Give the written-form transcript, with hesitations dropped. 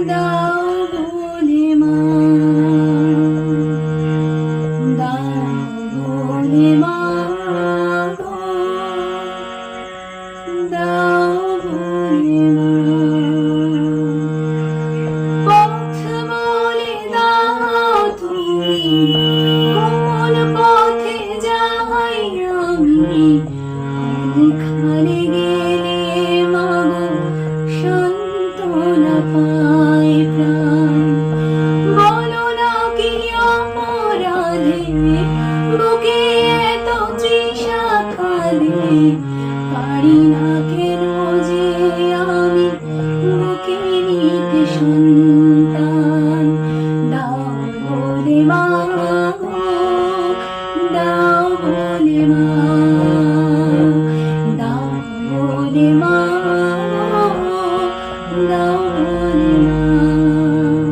দাও বলে মা, দাও বলে মা গো, দাও বলে মা। পথ বলে দাও তুমি, কোন পথে যাই আমি, কোনখানে গেলে মা গো সান্ত্বনা পায় প্রাণ। বলো না কি অপরাধে বুকে এত তৃষা কাঁদে, পারি না কেন যে আমি বুকে নিতে সন্তান। দাও বলে মা গো, দাও বলে মা, দাও বলে মা গো, দাও